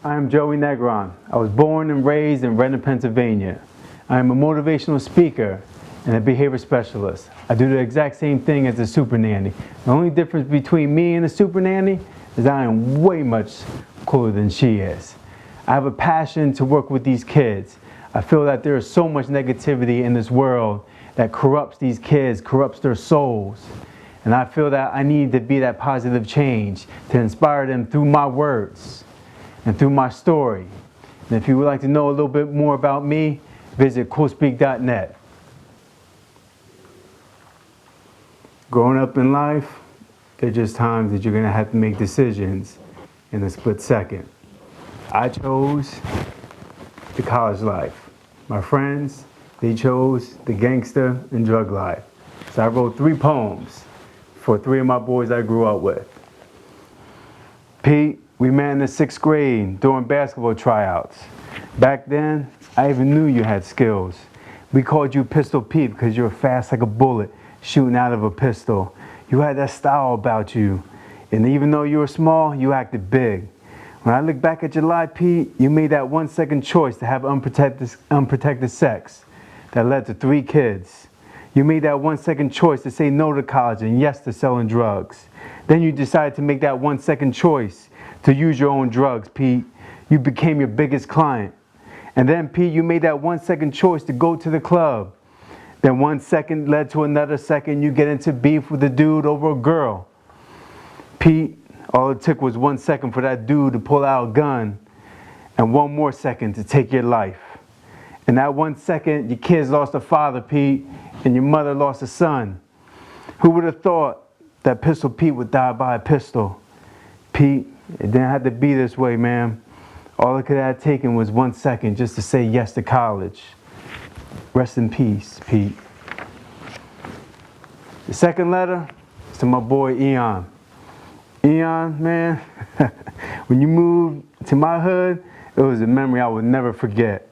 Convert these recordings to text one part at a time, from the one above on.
I am Joey Negrón. I was born and raised in Redmond, Pennsylvania. I am a motivational speaker and a behavior specialist. I do the exact same thing as the super nanny. The only difference between me and the super nanny is I am way much cooler than she is. I have a passion to work with these kids. I feel that there is so much negativity in this world that corrupts these kids, corrupts their souls. And I feel that I need to be that positive change to inspire them through my words and through my story. And if you would like to know a little bit more about me, visit coolspeak.net. Growing up in life, there are just times that you're going to have to make decisions in a split second. I chose the college life. My friends, they chose the gangster and drug life. So I wrote 3 poems for 3 of my boys I grew up with. Pete, we met in the 6th grade during basketball tryouts. Back then, I even knew you had skills. We called you Pistol Pete because you were fast like a bullet shooting out of a pistol. You had that style about you. And even though you were small, you acted big. When I look back at your life, Pete, you made that 1-second choice to have unprotected sex that led to 3 kids. You made that 1-second choice to say no to college and yes to selling drugs. Then you decided to make that 1-second choice to use your own drugs, Pete. You became your biggest client. And then, Pete, you made that 1-second choice to go to the club. Then 1 second led to another second. You get into beef with a dude over a girl. Pete, all it took was 1 second for that dude to pull out a gun and 1 more second to take your life. In that 1 second, your kids lost a father, Pete, and your mother lost a son. Who would have thought that Pistol Pete would die by a pistol? Pete, it didn't have to be this way, man. All it could have taken was 1 second just to say yes to college. Rest in peace, Pete. The second letter is to my boy Eon. Eon, man, when you moved to my hood, it was a memory I would never forget.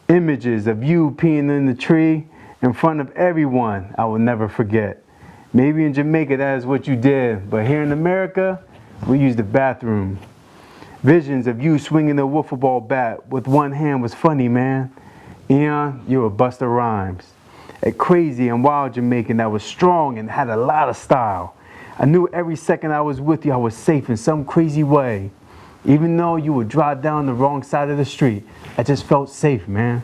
Images of you peeing in the tree in front of everyone I will never forget. Maybe in Jamaica that is what you did, but here in America, we use the bathroom. Visions of you swinging the wiffle ball bat with 1 hand was funny, man. Eon, you were Busta Rhymes. A crazy and wild Jamaican that was strong and had a lot of style. I knew every second I was with you, I was safe in some crazy way. Even though you would drive down the wrong side of the street, I just felt safe, man.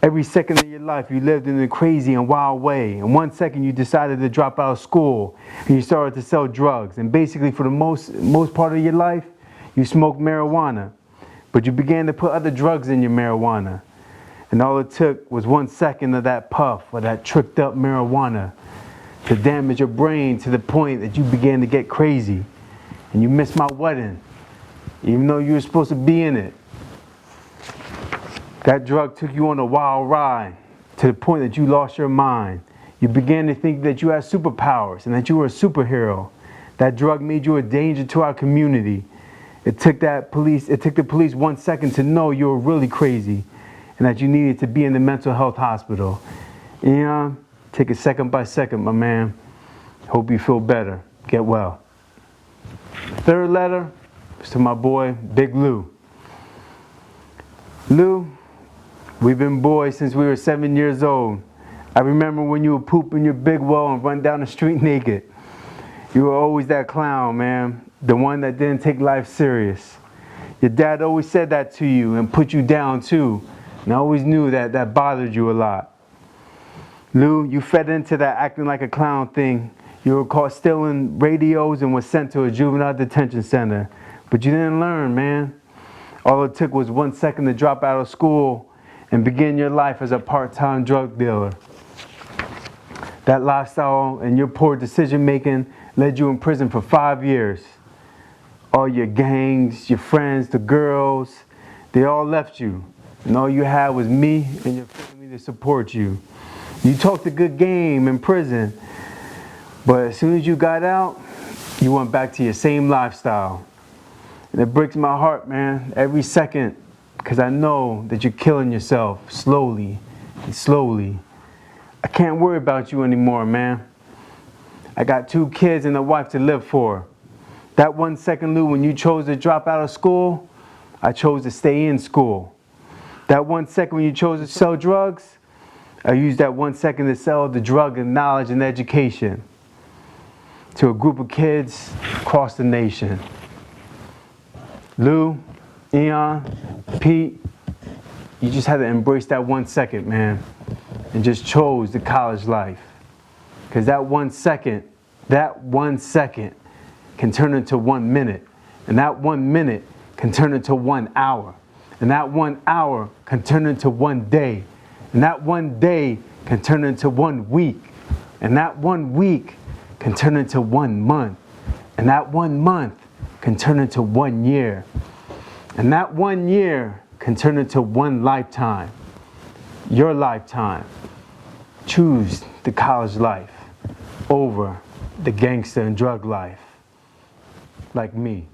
Every second of your life, you lived in a crazy and wild way. And 1 second, you decided to drop out of school and you started to sell drugs. And basically, for the most part of your life, you smoked marijuana. But you began to put other drugs in your marijuana. And all it took was 1 second of that puff or that tricked up marijuana to damage your brain to the point that you began to get crazy. And you missed my wedding, even though you were supposed to be in it. That drug took you on a wild ride to the point that you lost your mind. You began to think that you had superpowers and that you were a superhero. That drug made you a danger to our community. It took the police 1 second to know you were really crazy and that you needed to be in the mental health hospital. And take it second by second, my man. Hope you feel better. Get well. The third letter is to my boy, Big Lou. Lou, we've been boys since we were 7 years old. I remember when you would poop in your big well and run down the street naked. You were always that clown, man. The one that didn't take life serious. Your dad always said that to you and put you down too. And I always knew that bothered you a lot. Lou, you fed into that acting like a clown thing. You were caught stealing radios and was sent to a juvenile detention center. But you didn't learn, man. All it took was 1 second to drop out of school and begin your life as a part-time drug dealer. That lifestyle and your poor decision-making led you in prison for 5 years. All your gangs, your friends, the girls, they all left you. And all you had was me and your family to support you. You talked a good game in prison, but as soon as you got out, you went back to your same lifestyle. And it breaks my heart, man, every second, because I know that you're killing yourself slowly and slowly. I can't worry about you anymore, man. I got 2 kids and a wife to live for. That 1 second, Lou, when you chose to drop out of school, I chose to stay in school. That 1 second when you chose to sell drugs, I used that 1 second to sell the drug and knowledge and education to a group of kids across the nation. Lou, Eon, Pete, you just had to embrace that 1 second, man, and just chose the college life. Because that 1 second can turn into 1 minute. And that 1 minute can turn into 1 hour. And that 1 hour can turn into 1 day. And that 1 day can turn into 1 week. And that 1 week can turn into 1 month. And that 1 month can turn into 1 year. And that 1 year can turn into 1 lifetime. Your lifetime. Choose the college life over the gangster and drug life. Like me.